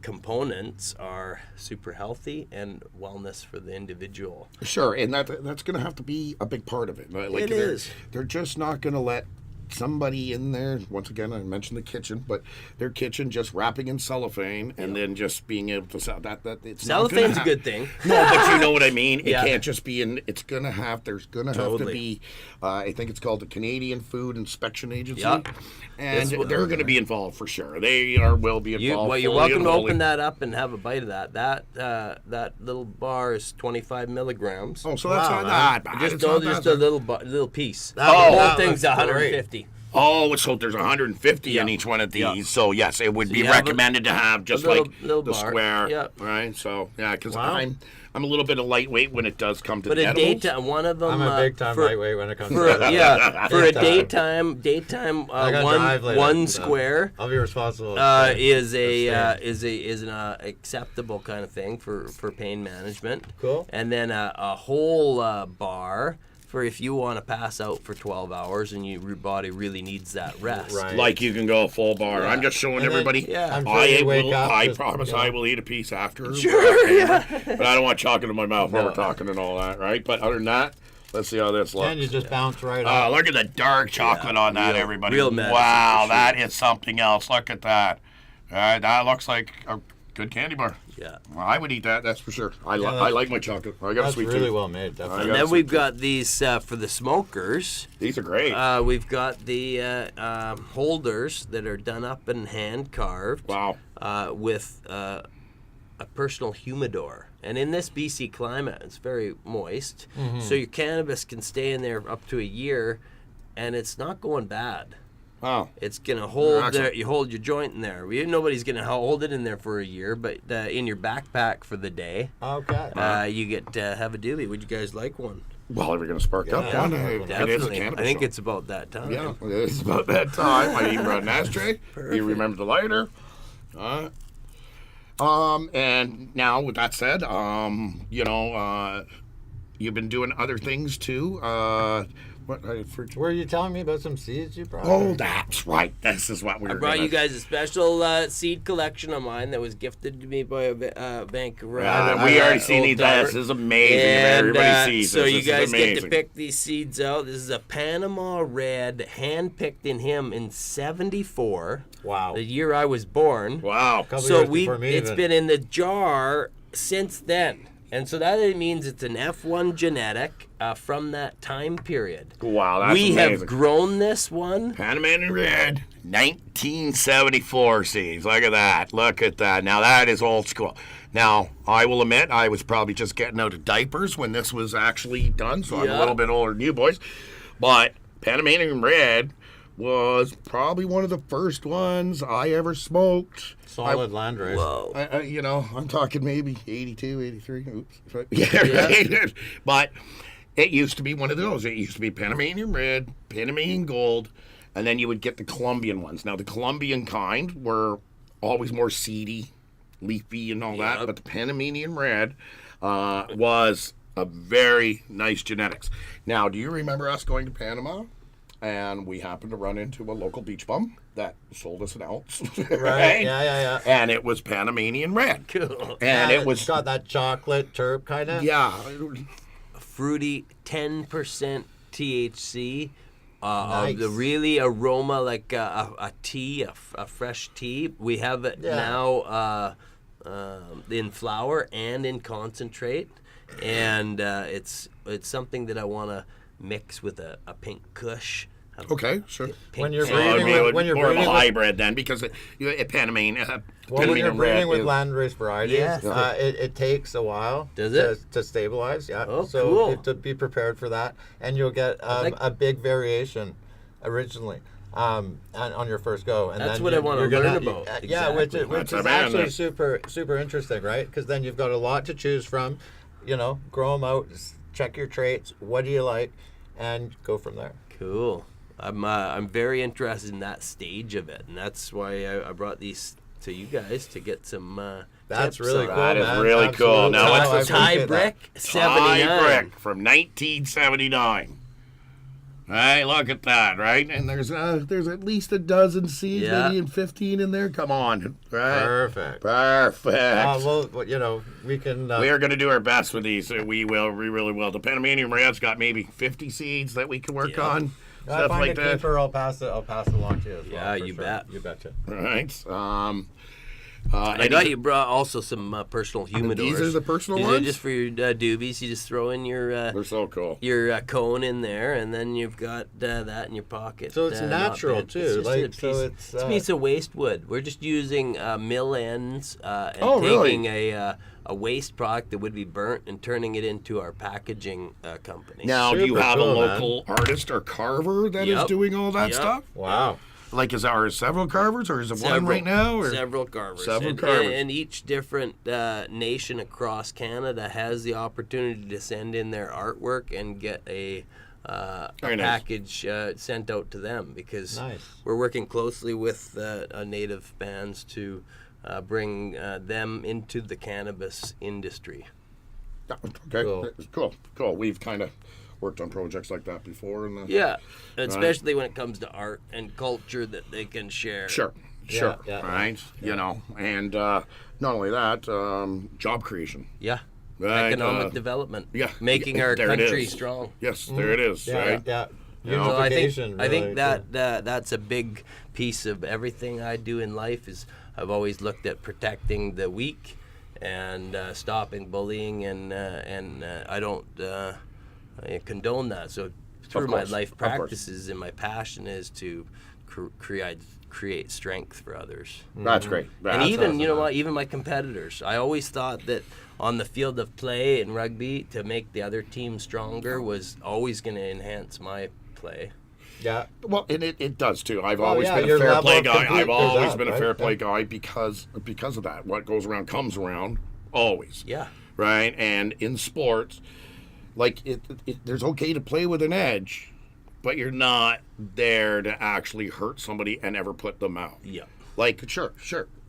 [SPEAKER 2] components are super healthy and wellness for the individual.
[SPEAKER 3] Sure, and that's going to have to be a big part of it. Like
[SPEAKER 2] It is.
[SPEAKER 3] They're just not going to let somebody in there, once again, I mentioned the kitchen, but their kitchen just wrapping in cellophane and then just being able to sell that it's not gonna
[SPEAKER 2] Cellophane's a good thing.
[SPEAKER 3] No, but you know what I mean. It
[SPEAKER 2] Yeah.
[SPEAKER 3] can't just be in. It's gonna have. There's gonna have to be. I think it's called the Canadian Food Inspection Agency,
[SPEAKER 2] Yeah.
[SPEAKER 3] and
[SPEAKER 2] That's what-
[SPEAKER 3] they're going to be involved for sure. They will be involved.
[SPEAKER 2] You're
[SPEAKER 3] fully
[SPEAKER 2] welcome
[SPEAKER 3] and
[SPEAKER 2] to
[SPEAKER 3] wholly.
[SPEAKER 2] open that up and have a bite of that. That little bar is 25 milligrams.
[SPEAKER 3] Oh, so that's
[SPEAKER 1] Wow,
[SPEAKER 3] not
[SPEAKER 1] man.
[SPEAKER 3] that bad.
[SPEAKER 2] just
[SPEAKER 3] It's not
[SPEAKER 2] just
[SPEAKER 3] that
[SPEAKER 2] a little piece.
[SPEAKER 1] That
[SPEAKER 2] the whole
[SPEAKER 1] looks
[SPEAKER 2] thing's
[SPEAKER 1] great.
[SPEAKER 2] 150.
[SPEAKER 3] Oh, so there's 150 in
[SPEAKER 2] Yeah.
[SPEAKER 3] each one of these.
[SPEAKER 2] Yeah.
[SPEAKER 3] So yes, it would
[SPEAKER 2] So
[SPEAKER 3] be
[SPEAKER 2] you have
[SPEAKER 3] recommended to have just
[SPEAKER 2] little-
[SPEAKER 3] like
[SPEAKER 2] little
[SPEAKER 3] the
[SPEAKER 2] bar.
[SPEAKER 3] square,
[SPEAKER 2] Yeah.
[SPEAKER 3] right? So yeah, because
[SPEAKER 1] Wow.
[SPEAKER 3] I'm a little bit of lightweight when it does come to
[SPEAKER 2] But
[SPEAKER 3] the
[SPEAKER 2] a
[SPEAKER 3] edibles.
[SPEAKER 2] daytime, one of them.
[SPEAKER 1] I'm a big time
[SPEAKER 2] for,
[SPEAKER 1] lightweight when it comes
[SPEAKER 2] for
[SPEAKER 1] to that.
[SPEAKER 2] yeah, for a
[SPEAKER 1] Daytime.
[SPEAKER 2] daytime
[SPEAKER 1] I gotta drive later,
[SPEAKER 2] one
[SPEAKER 1] so
[SPEAKER 2] square
[SPEAKER 1] I'll be responsible.
[SPEAKER 2] is
[SPEAKER 1] Stay.
[SPEAKER 2] an acceptable kind of thing for pain management.
[SPEAKER 1] Cool.
[SPEAKER 2] And then a whole bar for if you want to pass out for 12 hours and your body really needs that rest.
[SPEAKER 1] Right.
[SPEAKER 3] Like you can go full bar.
[SPEAKER 2] Yeah.
[SPEAKER 3] I'm just showing
[SPEAKER 1] And then-
[SPEAKER 3] everybody.
[SPEAKER 2] Yeah.
[SPEAKER 1] I'm sure you wake up
[SPEAKER 3] I
[SPEAKER 1] just,
[SPEAKER 3] promise
[SPEAKER 1] you know.
[SPEAKER 3] I will eat a piece after.
[SPEAKER 2] Sure, yeah.
[SPEAKER 3] But I don't want chocolate in my mouth while
[SPEAKER 2] No.
[SPEAKER 3] we're talking and all that, right? But other than that, let's see how this looks.
[SPEAKER 1] And you just bounce right
[SPEAKER 3] Oh,
[SPEAKER 1] up.
[SPEAKER 3] look at the dark chocolate on that,
[SPEAKER 2] real-
[SPEAKER 3] everybody.
[SPEAKER 2] real medicine
[SPEAKER 3] wow,
[SPEAKER 2] for sure.
[SPEAKER 3] that is something else. Look at that. That looks like a good candy bar.
[SPEAKER 2] Yeah.
[SPEAKER 3] Well, I would eat that, that's for sure. I
[SPEAKER 1] that's-
[SPEAKER 3] like my chocolate. I got a
[SPEAKER 1] That's
[SPEAKER 3] sweet
[SPEAKER 1] really
[SPEAKER 3] tooth.
[SPEAKER 1] well made, definitely.
[SPEAKER 3] I
[SPEAKER 2] And
[SPEAKER 3] got
[SPEAKER 2] then
[SPEAKER 3] some
[SPEAKER 2] we've
[SPEAKER 3] too.
[SPEAKER 2] got these for the smokers.
[SPEAKER 3] These are great.
[SPEAKER 2] We've got the holders that are done up and hand carved.
[SPEAKER 3] Wow.
[SPEAKER 2] With a personal humidor. And in this BC climate, it's very moist. So your cannabis can stay in there up to a year, and it's not going bad.
[SPEAKER 3] Wow.
[SPEAKER 2] It's gonna hold
[SPEAKER 3] Excellent.
[SPEAKER 2] there. You hold your joint in there. Nobody's gonna hold it in there for a year, but in your backpack for the day,
[SPEAKER 1] Okay.
[SPEAKER 2] you get to have a doobie. Would you guys like one?
[SPEAKER 3] Well, we're going to spark up
[SPEAKER 1] Yeah.
[SPEAKER 3] one. It is a
[SPEAKER 2] Definitely.
[SPEAKER 3] cannabis
[SPEAKER 2] I think
[SPEAKER 3] shop.
[SPEAKER 2] it's about that time.
[SPEAKER 3] Yeah, it's about that time. I even brought an ashtray. You remember the lighter. And now with that said, you've been doing other things too.
[SPEAKER 1] Were you telling me about some seeds you brought?
[SPEAKER 3] Oh, that's right. This is what we
[SPEAKER 2] I
[SPEAKER 3] were
[SPEAKER 2] brought
[SPEAKER 3] gonna-
[SPEAKER 2] you guys a special seed collection of mine that was gifted to me by a Vancouver.
[SPEAKER 3] we already seen
[SPEAKER 2] old
[SPEAKER 3] these.
[SPEAKER 2] timer.
[SPEAKER 3] This is amazing.
[SPEAKER 2] And,
[SPEAKER 3] Everybody sees
[SPEAKER 2] so
[SPEAKER 3] this.
[SPEAKER 2] you
[SPEAKER 3] This
[SPEAKER 2] guys
[SPEAKER 3] is
[SPEAKER 2] get to
[SPEAKER 3] amazing.
[SPEAKER 2] pick these seeds out. This is a Panama Red, hand-picked in him in '74,
[SPEAKER 1] Wow.
[SPEAKER 2] the year I was born.
[SPEAKER 3] Wow.
[SPEAKER 1] Couple
[SPEAKER 2] So
[SPEAKER 1] years before me
[SPEAKER 2] it's
[SPEAKER 1] even.
[SPEAKER 2] been in the jar since then. And so that means it's an F1 genetic from that time period.
[SPEAKER 3] Wow, that's
[SPEAKER 2] We
[SPEAKER 3] amazing.
[SPEAKER 2] have grown this one.
[SPEAKER 3] Panamanian Red, 1974 seeds. Look at that. Look at that. Now that is old school. Now, I will admit, I was probably just getting out of diapers when this was actually done, so I'm a
[SPEAKER 2] Yeah.
[SPEAKER 3] little bit older than you boys. But Panamanian Red was probably one of the first ones I ever smoked.
[SPEAKER 1] Solid landrace.
[SPEAKER 2] Whoa.
[SPEAKER 3] I'm talking maybe 82, 83. Oops. Yeah, right. But it used to be one of those. It used to be Panamanian Red, Panamanian Gold, and then you would get the Colombian ones. Now, the Colombian kind were always more seedy, leafy, and all that, but the Panamanian Red was a very nice genetics. Now, do you remember us going to Panama? And we happened to run into a local beach bum that sold us an ounce.
[SPEAKER 1] Right. Yeah.
[SPEAKER 3] And it was Panamanian Red.
[SPEAKER 2] Cool.
[SPEAKER 3] And it was,
[SPEAKER 1] It's got that chocolate terp kind of.
[SPEAKER 3] yeah.
[SPEAKER 2] Fruity, 10% THC.
[SPEAKER 1] Nice.
[SPEAKER 2] The really aroma like a tea, a fresh tea. We have it
[SPEAKER 1] Yeah.
[SPEAKER 2] now in flower and in concentrate, and it's something that I want to mix with a pink Kush.
[SPEAKER 3] Okay, sure.
[SPEAKER 1] When you're
[SPEAKER 3] So it would
[SPEAKER 1] breeding
[SPEAKER 3] be
[SPEAKER 1] with, when you're
[SPEAKER 3] more of a
[SPEAKER 1] breeding with,
[SPEAKER 3] hybrid then, because Panamanian
[SPEAKER 1] when you're
[SPEAKER 3] Panamanian Red
[SPEAKER 1] breeding with
[SPEAKER 3] is-
[SPEAKER 1] landrace varieties,
[SPEAKER 2] Yeah.
[SPEAKER 1] it takes a while.
[SPEAKER 2] Does
[SPEAKER 1] to,
[SPEAKER 2] it?
[SPEAKER 1] to stabilize? Yeah.
[SPEAKER 2] Oh,
[SPEAKER 1] so
[SPEAKER 2] cool.
[SPEAKER 1] you have to be prepared for that, and you'll get
[SPEAKER 2] think-
[SPEAKER 1] a big variation originally. on your first go. And
[SPEAKER 2] That's
[SPEAKER 1] then
[SPEAKER 2] what I want to learn about.
[SPEAKER 1] Yeah, which
[SPEAKER 3] That's
[SPEAKER 1] is actually super interesting, right? Because then you've got a lot to choose from. Grow them out, check your traits. What do you like, and go from there.
[SPEAKER 2] Cool. I'm very interested in that stage of it, and that's why I brought these to you guys to get some.
[SPEAKER 1] That's
[SPEAKER 2] tips
[SPEAKER 1] really
[SPEAKER 2] on
[SPEAKER 1] cool.
[SPEAKER 3] That is
[SPEAKER 1] man.
[SPEAKER 3] really
[SPEAKER 1] Absolutely.
[SPEAKER 3] cool. Now, what's
[SPEAKER 2] That's
[SPEAKER 3] the
[SPEAKER 2] Thai brick 79.
[SPEAKER 3] Thai brick from 1979. Hey, look at that, right? And there's at least a dozen seeds,
[SPEAKER 2] Yeah.
[SPEAKER 3] maybe 15 in there. Come on, right?
[SPEAKER 1] Perfect.
[SPEAKER 3] Perfect.
[SPEAKER 1] We can.
[SPEAKER 3] We are going to do our best with these. We really will. The Panamanian Red's got maybe 50 seeds that we can work on.
[SPEAKER 1] I
[SPEAKER 3] Stuff
[SPEAKER 1] find
[SPEAKER 3] like
[SPEAKER 1] a
[SPEAKER 3] that.
[SPEAKER 1] keeper. I'll pass it along to you as well.
[SPEAKER 2] Yeah,
[SPEAKER 1] for
[SPEAKER 2] you
[SPEAKER 1] sure.
[SPEAKER 2] bet.
[SPEAKER 1] You betcha.
[SPEAKER 3] Right.
[SPEAKER 2] I got you brought also some personal humidors.
[SPEAKER 3] These are the personal
[SPEAKER 2] These
[SPEAKER 3] ones?
[SPEAKER 2] are just for your doobies. You just throw in your
[SPEAKER 3] They're so cool.
[SPEAKER 2] your cone in there, and then you've got that in your pocket.
[SPEAKER 1] So it's
[SPEAKER 2] not
[SPEAKER 1] natural,
[SPEAKER 2] bad.
[SPEAKER 1] too,
[SPEAKER 2] It's just
[SPEAKER 1] like,
[SPEAKER 2] a piece,
[SPEAKER 1] so it's,
[SPEAKER 2] a piece of waste wood. We're just using mill ends and
[SPEAKER 3] Oh, really?
[SPEAKER 2] taking a waste product that would be burnt and turning it into our packaging company.
[SPEAKER 3] Now, do you
[SPEAKER 1] Super
[SPEAKER 3] have
[SPEAKER 1] cool,
[SPEAKER 3] a
[SPEAKER 1] man.
[SPEAKER 3] local artist or carver that is
[SPEAKER 2] Yep.
[SPEAKER 3] doing all that
[SPEAKER 2] Yep.
[SPEAKER 3] stuff?
[SPEAKER 1] Wow.
[SPEAKER 3] Like, are several carvers, or is it one right now? Or?
[SPEAKER 2] Several carvers.
[SPEAKER 3] Several carvers.
[SPEAKER 2] And each different nation across Canada has the opportunity to send in their artwork and get a
[SPEAKER 3] Very nice.
[SPEAKER 2] package sent out to them, because
[SPEAKER 1] Nice.
[SPEAKER 2] we're working closely with native bands to bring them into the cannabis industry.
[SPEAKER 3] Okay, cool. We've kind of worked on projects like that before.
[SPEAKER 2] Yeah, especially when it comes to art and culture that they can share.
[SPEAKER 3] Sure.
[SPEAKER 1] Yeah.
[SPEAKER 3] Right. And not only that, job creation.
[SPEAKER 2] Yeah.
[SPEAKER 3] Right,
[SPEAKER 2] Economic development.
[SPEAKER 3] yeah,
[SPEAKER 2] Making
[SPEAKER 3] yeah,
[SPEAKER 2] our
[SPEAKER 3] there it
[SPEAKER 2] country
[SPEAKER 3] is.
[SPEAKER 2] strong.
[SPEAKER 3] Yes, there it is.
[SPEAKER 1] Yeah.
[SPEAKER 3] Right.
[SPEAKER 1] Yeah.
[SPEAKER 3] You know,
[SPEAKER 2] So I think
[SPEAKER 1] Unification,
[SPEAKER 2] I think
[SPEAKER 1] really,
[SPEAKER 2] that's a big piece of everything I do in life. Is I've always looked at protecting the weak and stopping bullying, and I don't I condone that. So through my
[SPEAKER 3] course,
[SPEAKER 2] life
[SPEAKER 3] of course.
[SPEAKER 2] practices and my passion is to create strength for others.
[SPEAKER 3] That's great.
[SPEAKER 2] And
[SPEAKER 3] That's
[SPEAKER 2] even
[SPEAKER 3] awesome,
[SPEAKER 2] you know
[SPEAKER 3] man.
[SPEAKER 2] what, even my competitors, I always thought that on the field of play in rugby, to make the other team stronger was always going to enhance my play.
[SPEAKER 1] Yeah.
[SPEAKER 3] Well, and it does too. I've always
[SPEAKER 1] yeah,
[SPEAKER 3] been a
[SPEAKER 1] your
[SPEAKER 3] fair
[SPEAKER 1] level
[SPEAKER 3] play
[SPEAKER 1] of
[SPEAKER 3] guy.
[SPEAKER 1] compete
[SPEAKER 3] I've
[SPEAKER 1] goes
[SPEAKER 3] always
[SPEAKER 1] up,
[SPEAKER 3] been a
[SPEAKER 1] right?
[SPEAKER 3] fair play guy because of that. What goes around comes around, always.
[SPEAKER 2] Yeah.
[SPEAKER 3] Right. And in sports, like there's okay to play with an edge, but you're not there to actually hurt somebody and ever put them out.
[SPEAKER 2] Yeah.
[SPEAKER 3] Like sure.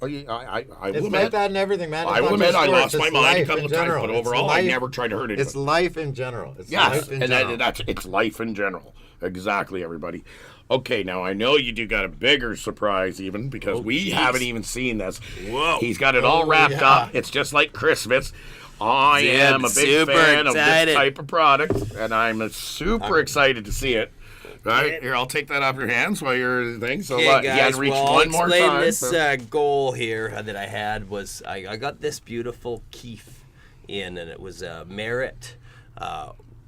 [SPEAKER 3] I
[SPEAKER 1] It's
[SPEAKER 3] will
[SPEAKER 1] like
[SPEAKER 3] admit.
[SPEAKER 1] that in everything, man. It's
[SPEAKER 3] I will
[SPEAKER 1] not
[SPEAKER 3] admit
[SPEAKER 1] just
[SPEAKER 3] I
[SPEAKER 1] sports,
[SPEAKER 3] lost my
[SPEAKER 1] it's
[SPEAKER 3] mind a
[SPEAKER 1] life
[SPEAKER 3] couple
[SPEAKER 1] in
[SPEAKER 3] of times,
[SPEAKER 1] general.
[SPEAKER 3] but
[SPEAKER 1] It's
[SPEAKER 3] overall, I
[SPEAKER 1] life-
[SPEAKER 3] never tried to hurt anybody.
[SPEAKER 1] It's life in general. It's
[SPEAKER 3] Yes,
[SPEAKER 1] life in
[SPEAKER 3] and
[SPEAKER 1] general.
[SPEAKER 3] it's life in general. Exactly, everybody. Okay, now I know you do got a bigger surprise even because we
[SPEAKER 2] jeez.
[SPEAKER 3] haven't even seen this.
[SPEAKER 2] Whoa.
[SPEAKER 3] He's got it all wrapped
[SPEAKER 1] yeah.
[SPEAKER 3] up. It's just like Christmas. I am a big
[SPEAKER 2] super
[SPEAKER 3] fan of this
[SPEAKER 2] excited.
[SPEAKER 3] type of product, and I'm super excited to see it. Right here, I'll take that off your hands while you're thing. So
[SPEAKER 2] Okay,
[SPEAKER 3] you
[SPEAKER 2] guys,
[SPEAKER 3] gotta reach
[SPEAKER 2] well, I'll
[SPEAKER 3] one more
[SPEAKER 2] explain
[SPEAKER 3] time.
[SPEAKER 2] this goal here that I had was I got this beautiful keef in, and it was a Merit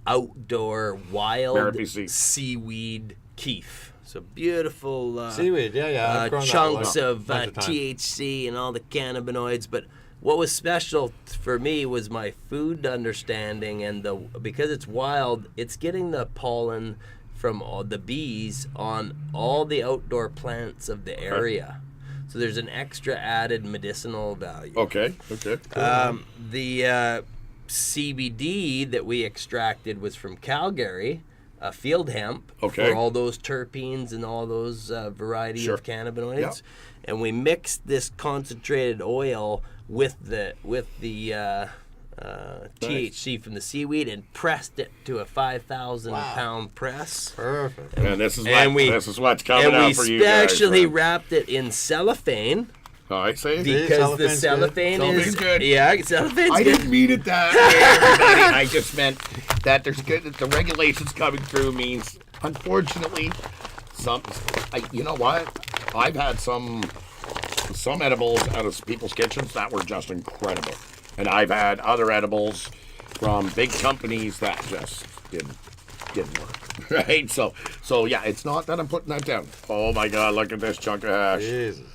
[SPEAKER 2] outdoor wild
[SPEAKER 3] Merit BC.
[SPEAKER 2] seaweed keef. So beautiful
[SPEAKER 1] Seaweed, yeah. I've grown that
[SPEAKER 2] chunks
[SPEAKER 1] one
[SPEAKER 2] of
[SPEAKER 1] bunch times.
[SPEAKER 2] THC and all the cannabinoids, but what was special for me was my food understanding, and because it's wild, it's getting the pollen from all the bees on all the outdoor plants of the area. So there's an extra added medicinal value.
[SPEAKER 3] Okay.
[SPEAKER 2] The CBD that we extracted was from Calgary, field hemp,
[SPEAKER 3] Okay.
[SPEAKER 2] for all those terpenes and all those variety
[SPEAKER 3] Sure.
[SPEAKER 2] of cannabinoids.
[SPEAKER 3] Yep.
[SPEAKER 2] And we mixed this concentrated oil with the THC from the seaweed and pressed it to a 5,000 pound press.
[SPEAKER 1] Perfect.
[SPEAKER 3] And this is what's coming
[SPEAKER 2] And we
[SPEAKER 3] out for you guys.
[SPEAKER 2] specially
[SPEAKER 3] right?
[SPEAKER 2] wrapped it in cellophane.
[SPEAKER 3] I say.
[SPEAKER 2] Because the
[SPEAKER 1] cellophane's good.
[SPEAKER 2] cellophane
[SPEAKER 3] Cellophane's
[SPEAKER 2] is
[SPEAKER 3] good.
[SPEAKER 2] Yeah, cellophane's
[SPEAKER 3] I
[SPEAKER 2] good.
[SPEAKER 3] didn't mean it that way, everybody. I just meant that the regulations coming through means, unfortunately, you know what? I've had some edibles out of people's kitchens that were just incredible, and I've had other edibles from big companies that just didn't work. Right? So yeah, it's not that I'm putting that down. Oh my God, look at this chunk of hash.
[SPEAKER 1] Jesus.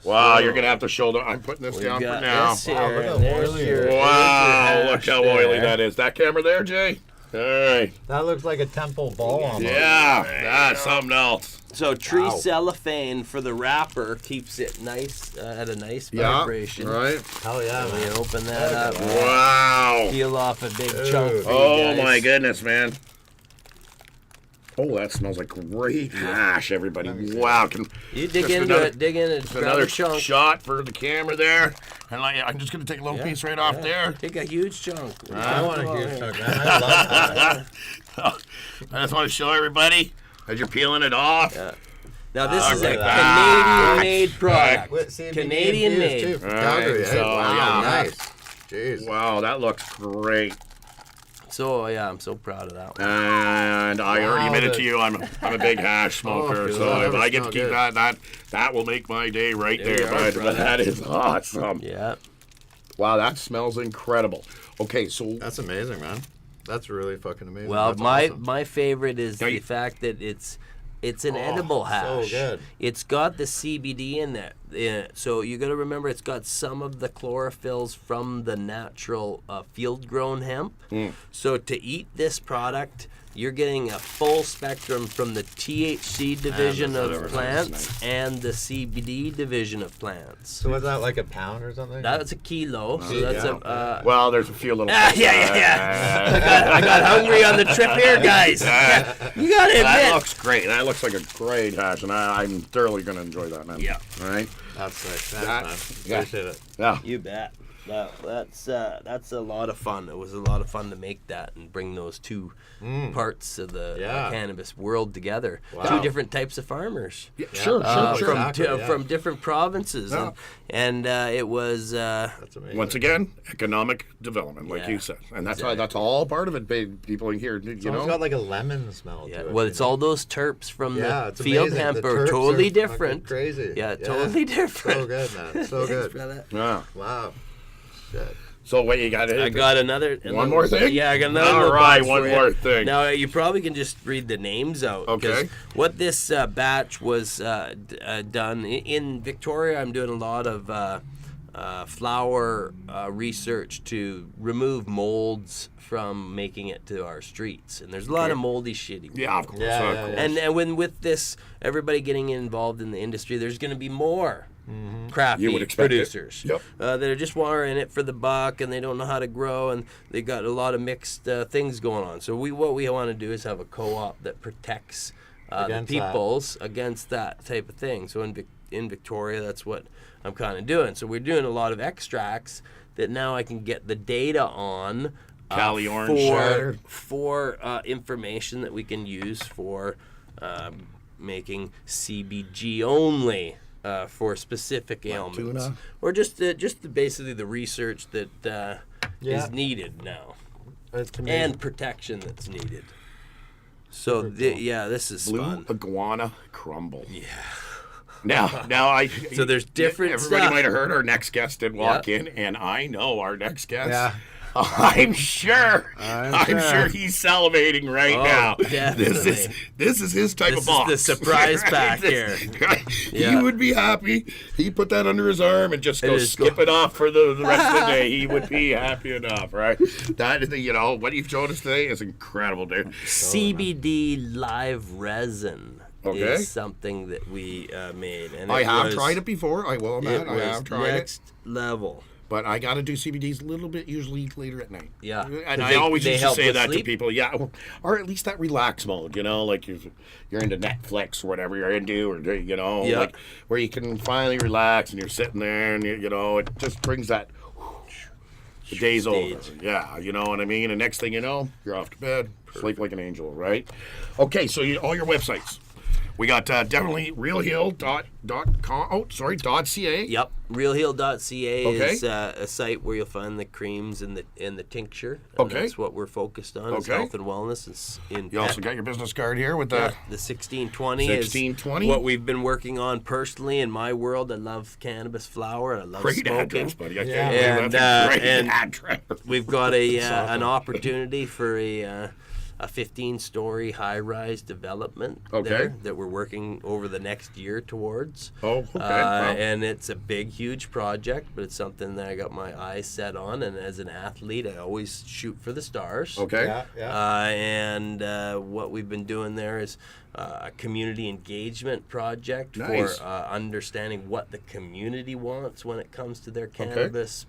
[SPEAKER 3] Wow, you're gonna have to show them. I'm putting this down for
[SPEAKER 2] got
[SPEAKER 3] now.
[SPEAKER 2] this here,
[SPEAKER 1] Wow, look how
[SPEAKER 2] and there's
[SPEAKER 1] oily it
[SPEAKER 2] your
[SPEAKER 1] is.
[SPEAKER 3] Wow,
[SPEAKER 2] there's your
[SPEAKER 3] look
[SPEAKER 2] hash
[SPEAKER 3] how oily
[SPEAKER 2] there.
[SPEAKER 3] that is. That camera there, Jay? All right.
[SPEAKER 1] That looks like a temple ball almost.
[SPEAKER 3] Yeah, that's something else.
[SPEAKER 2] So tree cellophane for the wrapper keeps it nice at a nice vibration.
[SPEAKER 3] Right.
[SPEAKER 1] Hell yeah,
[SPEAKER 2] We
[SPEAKER 1] man.
[SPEAKER 2] open that up.
[SPEAKER 3] Wow.
[SPEAKER 2] Peel off a big chunk. For
[SPEAKER 3] Oh
[SPEAKER 2] you guys.
[SPEAKER 3] my goodness, man. Oh, that smells like great hash, everybody. Wow.
[SPEAKER 2] You dig
[SPEAKER 3] Just
[SPEAKER 2] into
[SPEAKER 3] another-
[SPEAKER 2] it. Dig in it. Grab
[SPEAKER 3] Another
[SPEAKER 2] a chunk.
[SPEAKER 3] shot for the camera there. And I'm just going to take a little piece right off there.
[SPEAKER 2] Take a huge chunk.
[SPEAKER 1] I want a huge chunk, man. I love that.
[SPEAKER 3] I just want to show everybody as you're peeling it off.
[SPEAKER 2] Yeah. Now this is a
[SPEAKER 3] look at
[SPEAKER 2] Canadian-made product.
[SPEAKER 1] CBD
[SPEAKER 2] Canadian-made.
[SPEAKER 1] infused too, from
[SPEAKER 3] All
[SPEAKER 1] Calgary,
[SPEAKER 3] right,
[SPEAKER 1] eh?
[SPEAKER 3] so,
[SPEAKER 1] Wow,
[SPEAKER 3] yeah.
[SPEAKER 1] nice. Jeez.
[SPEAKER 3] Wow, that looks great.
[SPEAKER 2] So yeah, I'm so proud of that one.
[SPEAKER 3] And I already admitted
[SPEAKER 1] the-
[SPEAKER 3] to you, I'm a big hash smoker,
[SPEAKER 1] good.
[SPEAKER 3] so
[SPEAKER 1] That
[SPEAKER 3] if
[SPEAKER 1] never
[SPEAKER 3] I get to
[SPEAKER 1] smelled
[SPEAKER 3] keep
[SPEAKER 1] good.
[SPEAKER 3] that will make my day right
[SPEAKER 2] There you
[SPEAKER 3] there,
[SPEAKER 2] are,
[SPEAKER 3] bud.
[SPEAKER 2] brother.
[SPEAKER 3] That is awesome.
[SPEAKER 2] Yeah.
[SPEAKER 3] Wow, that smells incredible. Okay, so
[SPEAKER 1] That's amazing, man. That's really fucking amazing.
[SPEAKER 2] Well,
[SPEAKER 1] That's
[SPEAKER 2] my
[SPEAKER 1] awesome.
[SPEAKER 2] my favorite is
[SPEAKER 3] Now
[SPEAKER 2] the
[SPEAKER 3] you-
[SPEAKER 2] fact that it's an edible hash.
[SPEAKER 1] good.
[SPEAKER 2] It's got the CBD in there. So you got to remember it's got some of the chlorophylls from the natural field-grown hemp. So to eat this product, you're getting a full spectrum from the THC division
[SPEAKER 1] that's
[SPEAKER 2] of
[SPEAKER 1] whatever.
[SPEAKER 2] plants
[SPEAKER 3] Nice.
[SPEAKER 2] and the CBD division of plants.
[SPEAKER 1] So was that like a pound or something?
[SPEAKER 2] That's a kilo. So that's a.
[SPEAKER 3] well, there's a few little.
[SPEAKER 2] Yeah. I got hungry on the trip here, guys. You got to
[SPEAKER 3] That
[SPEAKER 2] admit.
[SPEAKER 3] looks great. That looks like a great hash, and I'm thoroughly going to enjoy that, man.
[SPEAKER 2] Yeah.
[SPEAKER 3] All right.
[SPEAKER 1] That's sick.
[SPEAKER 3] That-
[SPEAKER 1] Thanks, man.
[SPEAKER 3] yeah.
[SPEAKER 1] Appreciate it.
[SPEAKER 3] Yeah.
[SPEAKER 2] You bet. That's a lot of fun. It was a lot of fun to make that and bring those two parts of the
[SPEAKER 1] Yeah.
[SPEAKER 2] cannabis world together.
[SPEAKER 1] Wow.
[SPEAKER 2] Two different types of farmers.
[SPEAKER 3] Yeah, sure.
[SPEAKER 2] From
[SPEAKER 1] Exactly, yeah.
[SPEAKER 2] from different provinces,
[SPEAKER 3] Yeah.
[SPEAKER 2] and it was
[SPEAKER 1] That's amazing.
[SPEAKER 3] Once again, economic development, like
[SPEAKER 2] Yeah.
[SPEAKER 3] you said, and that's all part of it. People in here,
[SPEAKER 1] It's
[SPEAKER 3] you
[SPEAKER 1] almost
[SPEAKER 3] know.
[SPEAKER 1] got like a lemon smell
[SPEAKER 2] yeah.
[SPEAKER 1] to it.
[SPEAKER 2] Well, it's all those terps from
[SPEAKER 1] Yeah,
[SPEAKER 2] the
[SPEAKER 1] it's
[SPEAKER 2] field
[SPEAKER 1] amazing.
[SPEAKER 2] hemp
[SPEAKER 1] The
[SPEAKER 2] are
[SPEAKER 1] terps
[SPEAKER 2] totally
[SPEAKER 1] are
[SPEAKER 2] different.
[SPEAKER 1] fucking crazy.
[SPEAKER 2] Yeah, totally different.
[SPEAKER 1] So good, man. So good.
[SPEAKER 2] Brother.
[SPEAKER 3] Yeah.
[SPEAKER 1] Wow. Shit.
[SPEAKER 3] So what you got?
[SPEAKER 2] I got another.
[SPEAKER 3] One more thing?
[SPEAKER 2] Yeah, I got another.
[SPEAKER 3] All
[SPEAKER 2] little
[SPEAKER 3] right,
[SPEAKER 2] box
[SPEAKER 3] one
[SPEAKER 2] for you.
[SPEAKER 3] more thing.
[SPEAKER 2] Now you probably can just read the names out. 'cause
[SPEAKER 3] Okay.
[SPEAKER 2] What this batch was done in Victoria, I'm doing a lot of flower research to remove molds from making it to our streets, and there's a lot of moldy shit.
[SPEAKER 3] Yeah, of course.
[SPEAKER 1] Yeah,
[SPEAKER 3] of
[SPEAKER 1] yeah,
[SPEAKER 3] course.
[SPEAKER 1] yeah.
[SPEAKER 2] And when with this, everybody getting involved in the industry, there's going to be more crappy
[SPEAKER 3] You would expect it.
[SPEAKER 2] producers
[SPEAKER 3] Yep.
[SPEAKER 2] that are just want in it for the buck, and they don't know how to grow, and they got a lot of mixed things going on. So what we want to do is have a co-op that protects the
[SPEAKER 1] Against that.
[SPEAKER 2] peoples against that type of thing. So in Victoria, that's what I'm kind of doing. So we're doing a lot of extracts that now I can get the data on.
[SPEAKER 3] Cali orange cider.
[SPEAKER 2] For information that we can use for making CBG only for specific ailments,
[SPEAKER 3] tuna?
[SPEAKER 2] or just basically the research that
[SPEAKER 1] Yeah.
[SPEAKER 2] is needed now,
[SPEAKER 1] It's amazing.
[SPEAKER 2] and protection that's needed. So this is
[SPEAKER 3] Blue
[SPEAKER 2] fun.
[SPEAKER 3] iguana crumble. Yeah. Now
[SPEAKER 2] So there's different
[SPEAKER 3] Everybody
[SPEAKER 2] stuff.
[SPEAKER 3] might have heard our next guest did walk
[SPEAKER 2] Yeah.
[SPEAKER 3] in, and I know our next guest.
[SPEAKER 1] Yeah.
[SPEAKER 3] I'm sure. I'm
[SPEAKER 1] sure.
[SPEAKER 3] sure he's salivating right
[SPEAKER 2] Oh,
[SPEAKER 3] now.
[SPEAKER 2] definitely.
[SPEAKER 3] This is his type
[SPEAKER 2] This
[SPEAKER 3] of
[SPEAKER 2] is
[SPEAKER 3] box.
[SPEAKER 2] the surprise pack
[SPEAKER 3] This-
[SPEAKER 2] here.
[SPEAKER 3] right?
[SPEAKER 2] Yeah.
[SPEAKER 3] He would be happy. He put that under his arm and just go
[SPEAKER 2] just
[SPEAKER 3] skip it off for the rest of the day. He would be happy enough, right? That is, what you've showed us today is incredible, dude.
[SPEAKER 2] CBD live resin
[SPEAKER 3] Okay.
[SPEAKER 2] is something that we made, and
[SPEAKER 3] I have
[SPEAKER 2] was-
[SPEAKER 3] tried it before. I will
[SPEAKER 2] It
[SPEAKER 3] admit, I
[SPEAKER 2] was
[SPEAKER 3] have tried it.
[SPEAKER 2] next level.
[SPEAKER 3] But I got to do CBDs a little bit, usually later at night.
[SPEAKER 2] Yeah.
[SPEAKER 3] And
[SPEAKER 2] 'Cause
[SPEAKER 3] I always
[SPEAKER 2] they
[SPEAKER 3] used to
[SPEAKER 2] help
[SPEAKER 3] say
[SPEAKER 2] with
[SPEAKER 3] that to
[SPEAKER 2] sleep?
[SPEAKER 3] people. Yeah. Or at least that relax mode, like you're into Netflix or whatever you're into, or,
[SPEAKER 2] Yeah.
[SPEAKER 3] like where you can finally relax and you're sitting there and, it just brings that, the day's over.
[SPEAKER 2] Stage.
[SPEAKER 3] Yeah. You know what I mean? And next thing you know, you're off to bed, sleep like an angel, right? Okay. So all your websites. We got definitely realheal.com. Oh, sorry, .ca.
[SPEAKER 2] Yep, realheal.ca
[SPEAKER 3] Okay.
[SPEAKER 2] is a site where you'll find the creams and the tincture. And
[SPEAKER 3] Okay.
[SPEAKER 2] that's what we're focused on. Is
[SPEAKER 3] Okay.
[SPEAKER 2] health and wellness. Is in
[SPEAKER 3] You also
[SPEAKER 2] pet.
[SPEAKER 3] got your business card here with the.
[SPEAKER 2] The 1620
[SPEAKER 3] 1620?
[SPEAKER 2] is what we've been working on personally in my world. I love cannabis flower. I love
[SPEAKER 3] Great
[SPEAKER 2] smoking.
[SPEAKER 3] address, buddy. I
[SPEAKER 1] Yeah.
[SPEAKER 3] can't believe
[SPEAKER 2] And,
[SPEAKER 3] that's a great
[SPEAKER 2] and
[SPEAKER 3] address.
[SPEAKER 2] We've got an opportunity for a 15-story high-rise development
[SPEAKER 3] Okay.
[SPEAKER 2] there that we're working over the next year towards.
[SPEAKER 3] Oh, okay. Wow.
[SPEAKER 2] And it's a big, huge project, but it's something that I got my eyes set on. And as an athlete, I always shoot for the stars.
[SPEAKER 3] Okay.
[SPEAKER 2] And what we've been doing there is a community engagement project
[SPEAKER 3] Nice.
[SPEAKER 2] for understanding what the community wants when it comes to their cannabis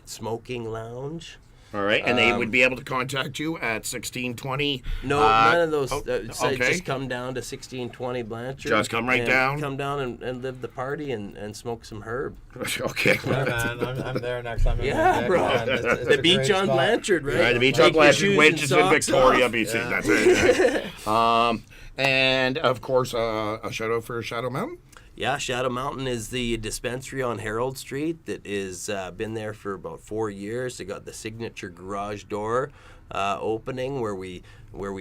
[SPEAKER 2] smoking lounge.
[SPEAKER 3] All right, and they would be able to contact you at 1620.
[SPEAKER 2] No, none of those.
[SPEAKER 3] Okay.
[SPEAKER 2] Just come down to 1620 Blanchard.
[SPEAKER 3] Just come right down?
[SPEAKER 2] Come down and live the party and smoke some herb.
[SPEAKER 3] Okay.
[SPEAKER 1] Yeah, man, I'm there next time.
[SPEAKER 2] Yeah, bro.
[SPEAKER 1] It's
[SPEAKER 2] The
[SPEAKER 1] a
[SPEAKER 2] Beach
[SPEAKER 1] great
[SPEAKER 2] on
[SPEAKER 1] spot.
[SPEAKER 2] Blanchard, right?
[SPEAKER 3] Right, the Beach
[SPEAKER 2] Take
[SPEAKER 3] on
[SPEAKER 2] your
[SPEAKER 3] Blanchard,
[SPEAKER 2] shoes
[SPEAKER 3] which
[SPEAKER 2] and
[SPEAKER 3] is in
[SPEAKER 2] socks
[SPEAKER 3] Victoria,
[SPEAKER 2] off.
[SPEAKER 3] BC. That's it. Right. And of course, a shout out for Shadow Mountain.
[SPEAKER 2] Yeah, Shadow Mountain is the dispensary on Harold Street that is been there for about 4 years. They got the signature garage door opening where we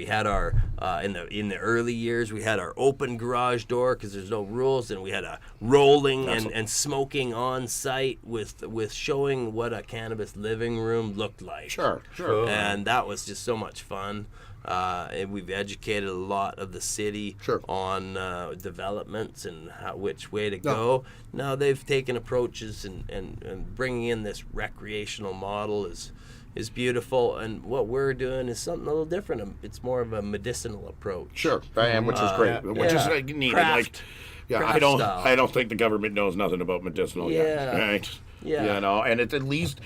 [SPEAKER 2] had our in the early years we had our open garage door because there's no rules, and we had a rolling and smoking on site with showing what a cannabis living room looked like.
[SPEAKER 3] Sure.
[SPEAKER 2] And that was just so much fun. And we've educated a lot of the city on developments and which way to go. Now they've taken approaches and bringing in this recreational model is beautiful. And what we're doing is something a little different. It's more of a medicinal approach.
[SPEAKER 3] Sure, and which is great. Which is needed.
[SPEAKER 2] Craft.
[SPEAKER 3] I
[SPEAKER 2] Style.
[SPEAKER 3] don't think the government knows nothing about medicinal yet. Right.
[SPEAKER 2] Yeah.
[SPEAKER 3] You know, and it's at least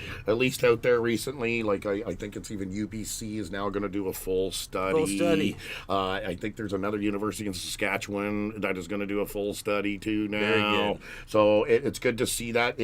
[SPEAKER 3] out there recently. Like I think it's even UBC is now going to do a full study. I think there's another university in Saskatchewan that is going to do a full study too now.
[SPEAKER 2] Very good.
[SPEAKER 3] So it's good to see that.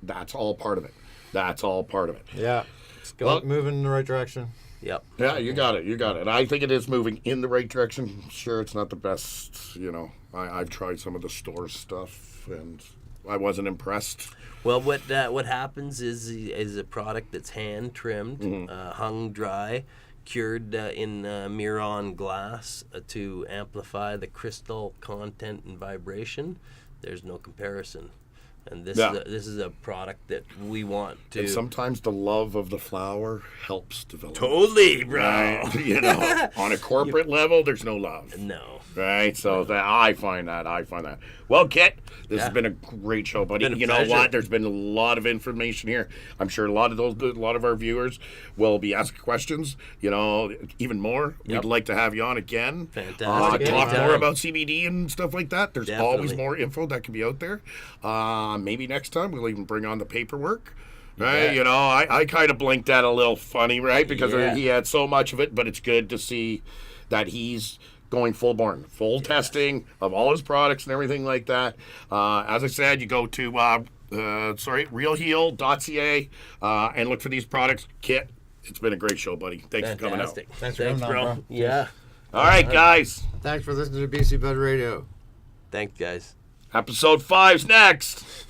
[SPEAKER 3] That's all part of it. That's all part of it.
[SPEAKER 1] Yeah, it's moving in the right direction.
[SPEAKER 2] Yep.
[SPEAKER 3] Yeah, you got it. I think it is moving in the right direction. Sure, it's not the best. You know, I've tried some of the store stuff and I wasn't impressed.
[SPEAKER 2] Well, what happens is a product that's hand trimmed, hung dry, cured in Miron glass to amplify the crystal content and vibration. There's no comparison. And this is a product that we want to.
[SPEAKER 3] And sometimes the love of the flower helps develop.
[SPEAKER 2] Totally, bro.
[SPEAKER 3] Right? You know, on a corporate level, there's no love.
[SPEAKER 2] No.
[SPEAKER 3] Right, so I find that. Well, Kit, this has been a great show, buddy. You know what? There's been a lot of information here. I'm sure a lot of our viewers will be asking questions. You know, even more.
[SPEAKER 2] Yep.
[SPEAKER 3] We'd like to have you on again.
[SPEAKER 2] Fantastic.
[SPEAKER 3] Talk more about CBD and stuff like that. There's always
[SPEAKER 2] Definitely.
[SPEAKER 3] more info that can be out there. Maybe next time we'll even bring on the paperwork. Right, you know, I kind of blinked at a little funny, right, because he had so much of it, but it's good to see that he's going full testing of all his products and everything like that. As I said, you go to realheal.ca and look for these products. Kit, it's been a great show, buddy. Thanks for coming out.
[SPEAKER 1] Thanks for coming on, bro.
[SPEAKER 2] Yeah.
[SPEAKER 3] All right, guys.
[SPEAKER 1] Thanks for listening to BC Bud Radio.
[SPEAKER 2] Thanks, guys.
[SPEAKER 3] Episode 5's next.